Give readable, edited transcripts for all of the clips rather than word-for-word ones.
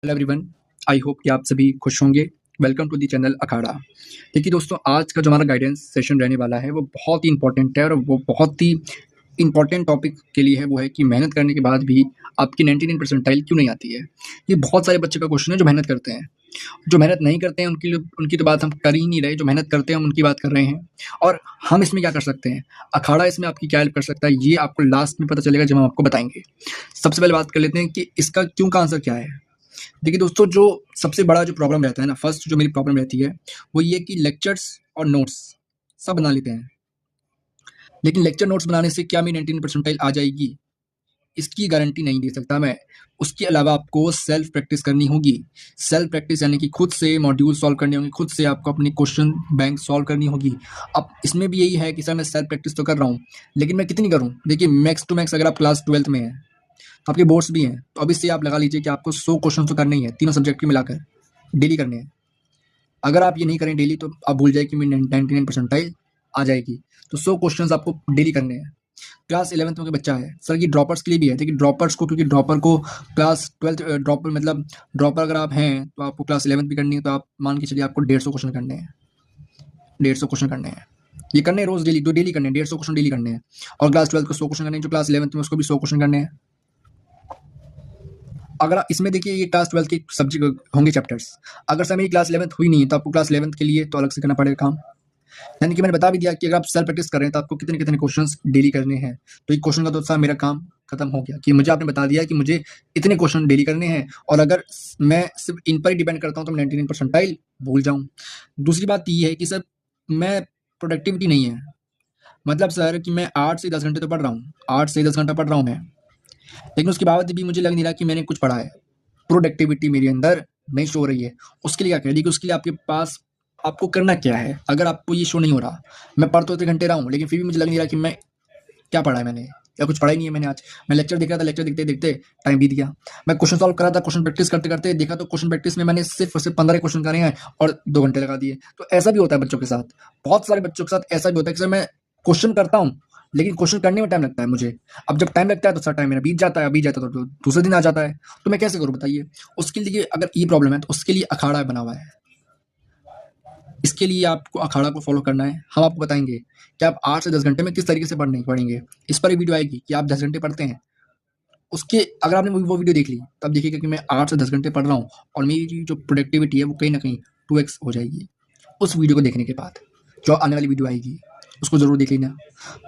Hello everyone, I hope कि आप सभी खुश होंगे। वेलकम टू दी चैनल अखाड़ा। देखिए दोस्तों, आज का जो हमारा गाइडेंस सेशन रहने वाला है वो बहुत ही इंपॉर्टेंट है और वो बहुत ही इंपॉर्टेंट टॉपिक के लिए है। वो है कि मेहनत करने के बाद भी आपकी 99 परसेंटाइल क्यों नहीं आती है। ये बहुत सारे बच्चे का क्वेश्चन है जो मेहनत करते हैं। जो मेहनत नहीं करते हैं उनकी तो बात हम कर ही नहीं रहे। जो मेहनत करते हैं हम उनकी बात कर रहे हैं। और हम इसमें क्या कर सकते हैं, अखाड़ा इसमें आपकी क्या हेल्प कर सकता है, ये आपको लास्ट में पता चलेगा जब हम आपको बताएंगे। सबसे पहले बात कर लेते हैं कि इसका क्यों का आंसर क्या है। देखिए दोस्तों, जो सबसे बड़ा जो प्रॉब्लम रहता है ना, फर्स्ट जो मेरी प्रॉब्लम रहती है वो ये कि लेक्चर्स और नोट्स सब बना लेते हैं, लेकिन लेक्चर नोट्स बनाने से क्या मेरी 99 परसेंटाइल आ जाएगी, इसकी गारंटी नहीं दे सकता मैं। उसके अलावा आपको सेल्फ प्रैक्टिस करनी होगी। सेल्फ प्रैक्टिस यानी कि खुद से मॉड्यूल सॉल्व करने होंगे, खुद से आपको अपनी क्वेश्चन बैंक सॉल्व करनी होगी। अब इसमें भी यही है कि सर मैं सेल्फ प्रैक्टिस तो कर रहा हूँ, लेकिन मैं कितनी करूँ। देखिए मैक्स टू मैक्स अगर आप क्लास 12th में हैं तो आपके बोर्ड्स भी हैं, तो अब इससे आप लगा लीजिए कि आपको 100 क्वेश्चन तो करने ही है, तीनों सब्जेक्ट के मिलाकर डेली करने हैं। अगर आप ये नहीं करें डेली तो आप भूल जाए कि मेरी 99 परसेंटाइल आ जाएगी। तो 100 क्वेश्चन आपको डेली करने हैं। क्लास 11th में कोई बच्चा है, सर ये ड्रॉपर्स के लिए भी है। देखिए ड्रॉपर्स को, क्योंकि ड्रॉपर को क्लास 12th ड्रॉपर मतलब ड्रॉपर अगर आप हैं तो आपको क्लास 11th भी करनी है, तो आप मान के चलिए आपको 150 क्वेश्चन करने हैं। 150 क्वेश्चन करने हैं, ये करने हैं रोज डेली, तो डेली करने हैं 150 क्वेश्चन डेली करने हैं। और क्लास 12th को 100 क्वेश्चन करने हैं, जो क्लास 11th में उसको भी 100 क्वेश्चन करने हैं। अगर इसमें देखिए ये क्लास 12th के सब्जेक्ट होंगे चैप्टर्स। अगर सर मेरी क्लास 11th हुई नहीं तो आपको क्लास 11th के लिए तो अलग से करना पड़ेगा काम। यानी कि मैंने बता भी दिया कि अगर आप सेल्फ प्रैक्टिस कर रहे हैं तो आपको कितने कितने क्वेश्चंस डेली करने हैं। तो एक क्वेश्चन का तो सर मेरा काम खत्म हो गया कि मुझे आपने बता दिया कि मुझे इतने क्वेश्चन डेली करने हैं, और अगर मैं सिर्फ इन पर ही डिपेंड करता हूँ तो मैं 99 परसेंटाइल भूल जाऊँ। दूसरी बात ये है कि सर मैं प्रोडक्टिविटी नहीं है, मतलब सर कि मैं 8 से 10 घंटे तो पढ़ रहा हूँ, 8 से 10 घंटा पढ़ रहा हूँ मैं, लेकिन उसके बावजूद भी मुझे लग नहीं रहा कि मैंने कुछ पढ़ा है। प्रोडक्टिविटी मेरे अंदर नहीं शो हो रही है। उसके लिए क्या करें, देखिए उसके लिए आपके पास आपको करना क्या है। अगर आपको ये शो नहीं हो रहा, मैं पढ़ तो इतने घंटे रहा हूँ लेकिन फिर भी मुझे लग नहीं रहा कि मैं क्या पढ़ा है मैंने, या कुछ पढ़ा ही नहीं है मैंने। आज मैं लेक्चर देख रहा था, लेक्चर देखते देखते टाइम बीत गया। मैं क्वेश्चन सॉल्व कर रहा था, क्वेश्चन प्रैक्टिस करते करते देखा तो क्वेश्चन प्रैक्टिस में मैंने सिर्फ और सिर्फ 15 क्वेश्चन करे हैं और 2 घंटे लगा दिए। तो ऐसा भी होता है बच्चों के साथ, बहुत सारे बच्चों के साथ ऐसा भी होता है कि सर मैं क्वेश्चन करता हूँ लेकिन क्वेश्चन करने में टाइम लगता है मुझे। अब जब टाइम लगता है तो सर टाइम मेरा बीत जाता है, बीत जाता है तो दूसरे दिन आ जाता है। तो मैं कैसे करूँ बताइए। उसके लिए अगर ये प्रॉब्लम है तो उसके लिए अखाड़ा बना हुआ है। इसके लिए आपको अखाड़ा को फॉलो करना है। हम आपको बताएंगे कि आप 8 से 10 घंटे में किस तरीके से पढ़ेंगे। इस पर एक वीडियो आएगी कि आप 10 घंटे पढ़ते हैं। उसके अगर आपने वो वीडियो देख ली तो आप देखिएगा कि मैं 8 से 10 घंटे पढ़ रहा हूँ और मेरी जो प्रोडक्टिविटी है वो कहीं ना कहीं 2x हो जाएगी उस वीडियो को देखने के बाद। जो आने वाली वीडियो आएगी उसको जरूर देख लेना।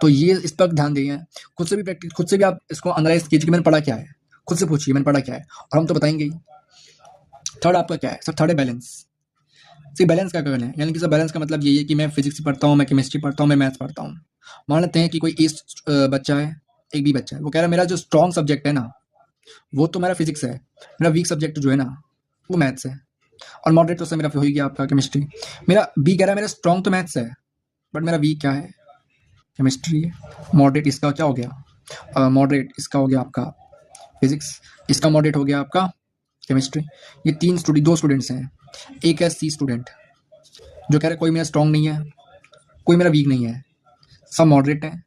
तो ये इस पर ध्यान दें। खुद से भी प्रैक्टिस, खुद से भी आप इसको एनालाइज कीजिए कि मैंने पढ़ा क्या है। खुद से पूछिए मैंने पढ़ा क्या है, और हम तो बताएंगे ही। थर्ड आपका क्या है सर, थर्ड है बैलेंस। सी बैलेंस क्या करना है, यानी कि सर बैलेंस का मतलब यही है कि मैं फिजिक्स पढ़ता हूँ, मैं केमिस्ट्री पढ़ता हूँ, मैं मैथ्स पढ़ता हूँ। मान लेते हैं कि कोई बच्चा है, एक भी बच्चा है, वो कह रहा है मेरा जो स्ट्रॉन्ग सब्जेक्ट है ना वो तो मेरा फिजिक्स है, मेरा वीक सब्जेक्ट जो है ना वो मैथ्स है, और मॉडरेट तो सर मेरा हो ही गया आपका केमिस्ट्री। मेरा बी कह रहा है मेरा स्ट्रॉन्ग तो मैथ्स है बट मेरा वीक क्या है, केमिस्ट्री है। मॉडरेट इसका क्या हो गया, मॉडरेट इसका हो गया आपका फिजिक्स, इसका मॉडरेट हो गया आपका केमिस्ट्री। ये दो स्टूडेंट्स हैं। एक है सी स्टूडेंट जो कह रहा है कोई मेरा स्ट्रॉन्ग नहीं है, कोई मेरा वीक नहीं है, सब मॉडरेट है।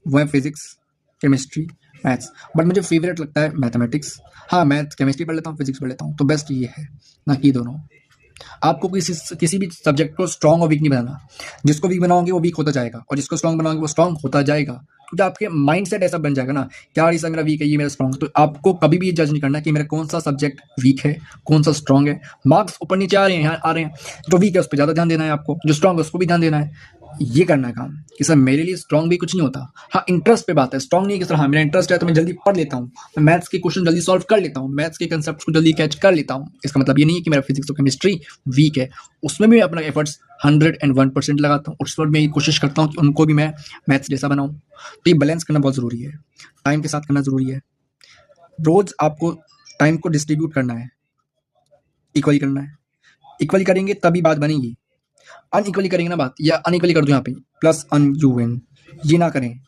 वो है फिजिक्स, केमिस्ट्री, मैथ्स, बट मुझे फेवरेट लगता है मैथमेटिक्स। हाँ मैथ केमिस्ट्री पढ़ लेता हूँ, फिजिक्स पढ़ लेता हूँ, तो बेस्ट ये है ना कि दोनों। आपको किसी भी सब्जेक्ट को स्ट्रॉन्ग और वीक नहीं बनाना। जिसको वीक बनाओगे वो वीक होता जाएगा, और जिसको स्ट्रॉन्ग बनाओगे वो स्ट्रॉन्ग होता जाएगा, क्योंकि आपके माइंड सेट ऐसा बन जाएगा ना कि यार ये मेरा वीक है, ये मेरा स्ट्रॉन्ग। तो आपको कभी भी ये जज नहीं करना कि मेरा कौन सा सब्जेक्ट वीक है, कौन सा स्ट्रॉन्ग है। मार्क्स ऊपर नीचे आ रहे हैं, यहाँ आ रहे हैं, जो वीक है उस पर ज़्यादा ध्यान देना है आपको, जो स्ट्रॉन्ग है उसको भी ध्यान देना है। ये करना है काम कि सर मेरे लिए स्ट्रॉन्ग भी कुछ नहीं होता। हाँ इंटरेस्ट पे बात है, स्ट्रॉन्ग नहीं कि सर हाँ मेरा इंटरेस्ट है तो मैं जल्दी पढ़ लेता हूँ, मैं मैथ्स के क्वेश्चन जल्दी सॉल्व कर लेता हूँ, मैथ्स के कंसेप्ट को जल्दी कैच कर लेता हूँ। इसका मतलब ये नहीं है कि मेरा फिजिक्स और केमिस्ट्री वीक है। उसमें भी अपना एफर्ट्स 101% लगाता हूँ, उस पर मैं कोशिश करता हूँ कि उनको भी मैं मैथ्स जैसा बनाऊँ। तो ये बैलेंस करना बहुत ज़रूरी है, टाइम के साथ करना ज़रूरी है। रोज़ आपको टाइम को डिस्ट्रीब्यूट करना है, इक्वली करना है। इक्वली करेंगे तभी बात बनेगी। अनइक्वली करेंगे ना बात, या अनइक्वली कर दो यहाँ पे प्लस अन यू एन, ये ना करें।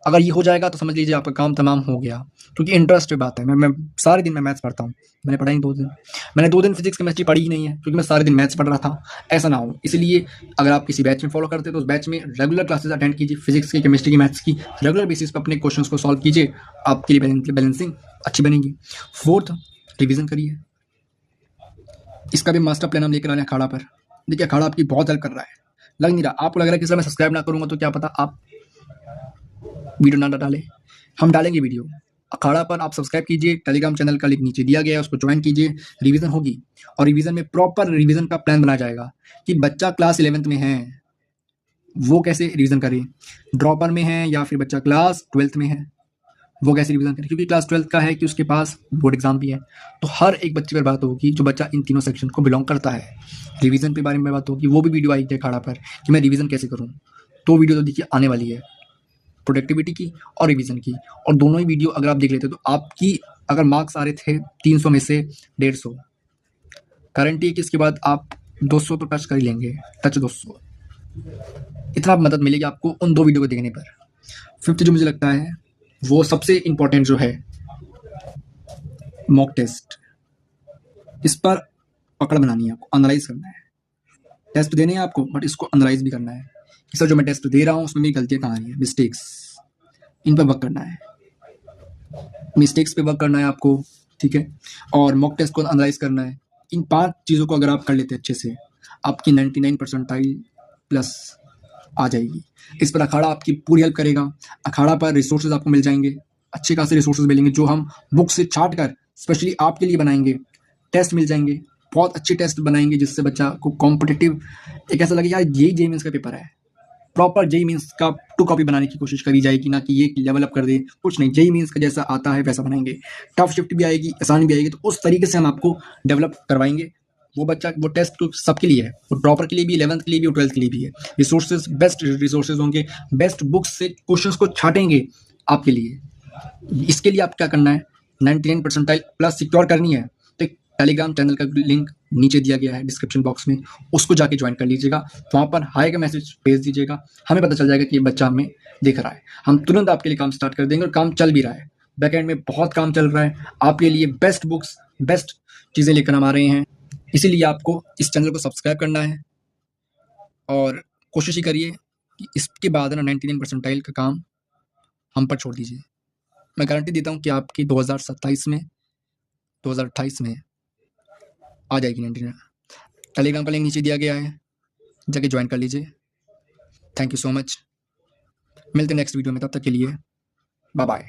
अगर ये हो जाएगा तो समझ लीजिए आपका काम तमाम हो गया। क्योंकि इंटरेस्ट पे बात है। मैं सारे दिन मैं मैथ्स पढ़ता हूँ, मैंने पढ़ा ही 2 दिन, मैंने 2 दिन फिजिक्स केमिस्ट्री पढ़ी ही नहीं है क्योंकि मैं सारे दिन मैथ्स पढ़ रहा था। ऐसा ना हो, इसलिए अगर आप किसी बैच में फॉलो करते हैं तो उस बैच में रेगुलर क्लासेस अटेंड कीजिए, फिजिक्स की, केमिस्ट्री की, मैथ्स की। रेगुलर बेसिस पर अपने क्वेश्चन को सॉल्व कीजिए, आपके लिए बैलेंसिंग अच्छी बनेगी। फोर्थ, रिविजन करिए। इसका भी मास्टर प्लान हम लेकर आ रहे हैं अखाड़ा पर। देखिए अखाड़ा आपकी बहुत हेल्प कर रहा है, लग नहीं रहा आपको, लग रहा है कि सर मैं सब्सक्राइब ना करूँगा तो क्या पता आप वीडियो ना डालें, हम डालेंगे वीडियो। अखाड़ा पर आप सब्सक्राइब कीजिए, टेलीग्राम चैनल का लिंक नीचे दिया गया है, उसको ज्वाइन कीजिए, रिवीजन होगी और रिवीजन में प्रॉपर रिवीजन का प्लान बनाया जाएगा कि बच्चा क्लास 11th में है वो कैसे रिवीजन करे, ड्रॉपर में है या फिर बच्चा क्लास 12th में है वो कैसे रिवीजन करे, क्योंकि क्लास 12th का है कि उसके पास बोर्ड एग्जाम भी है। तो हर एक बच्चे पर बात होगी जो बच्चा इन तीनों सेक्शन को बिलोंग करता है। रिवीजन के बारे में बात होगी, वो भी वीडियो आई है अखाड़ा पर कि मैं रिवीजन कैसे करूँ, तो वीडियो तो देखिए आने वाली है प्रोडक्टिविटी की और रिवीजन की, और दोनों ही वीडियो अगर आप देख लेते तो आपकी अगर मार्क्स आ रहे थे 300 में से 150, गारंटी है कि इसके बाद आप 200 तो टच कर ही लेंगे, टच 200, इतना मदद मिलेगी आपको उन 2 वीडियो को देखने पर। फिफ्थ जो मुझे लगता है वो सबसे इम्पोर्टेंट जो है मॉक टेस्ट, इस पर पकड़ बनानी है आपको, एनालाइज करना है। टेस्ट देने हैं आपको बट इसको एनालाइज भी करना है कि सर जो मैं टेस्ट दे रहा हूँ उसमें मेरी गलतियाँ कहाँ आ रही है, मिस्टेक्स, इन पर वर्क करना है, मिस्टेक्स पे वर्क करना है आपको, ठीक है। और मॉक टेस्ट को एनालाइज करना है। इन 5 चीज़ों को अगर आप कर लेते हैं अच्छे से, आपकी 99 परसेंटाइल प्लस आ जाएगी। इस पर अखाड़ा आपकी पूरी हेल्प करेगा। अखाड़ा पर रिसोर्सेज आपको मिल जाएंगे, अच्छे खासे रिसोर्सेज मिलेंगे जो हम बुक से छाट कर स्पेशली आपके लिए बनाएंगे। टेस्ट मिल जाएंगे, बहुत अच्छे टेस्ट बनाएंगे जिससे बच्चा को कॉम्पिटिटिव एक ऐसा लगे यार यही जेईई मेंस का पेपर है, प्रॉपर जेईई मेंस का 2 कॉपी बनाने की कोशिश करी जाएगी, ना कि ये लेवल अप कर दे, कुछ नहीं, जेईई मेंस का जैसा आता है वैसा बनाएंगे। टफ शिफ्ट भी आएगी, आसान भी आएगी, तो उस तरीके से हम आपको डेवलप करवाएंगे। वो बच्चा वो टेस्ट तो सबके लिए है, वो ड्रॉपर के लिए भी, 11th के लिए भी और 12th के लिए भी है। रिसोर्सेज बेस्ट रिसोर्सेज होंगे, बेस्ट बुक्स से क्वेश्चंस को छाटेंगे आपके लिए। इसके लिए आप क्या करना है, 99 परसेंटाइल प्लस सिक्योर करनी है तो एक टेलीग्राम चैनल का लिंक नीचे दिया गया है डिस्क्रिप्शन बॉक्स में, उसको जाके ज्वाइन कर लीजिएगा। वहाँ पर हाई का मैसेज भेज दीजिएगा, हमें पता चल जाएगा कि ये बच्चा हमें देख रहा है, हम तुरंत आपके लिए काम स्टार्ट कर देंगे और काम चल भी रहा है, बैकएंड में बहुत काम चल रहा है आपके लिए। बेस्ट बुक्स, बेस्ट चीज़ें लेकर हम आ रहे हैं, इसीलिए आपको इस चैनल को सब्सक्राइब करना है और कोशिश ही करिए कि इसके बाद ना 99 परसेंटाइल का काम हम पर छोड़ दीजिए। मैं गारंटी देता हूँ कि आपकी 2027 में 2028 में आ जाएगी 99। टेलीग्राम का लिंक नीचे दिया गया है, जाके ज्वाइन कर लीजिए। थैंक यू सो मच, मिलते हैं नेक्स्ट वीडियो में, तब तक के लिए बाय बाय।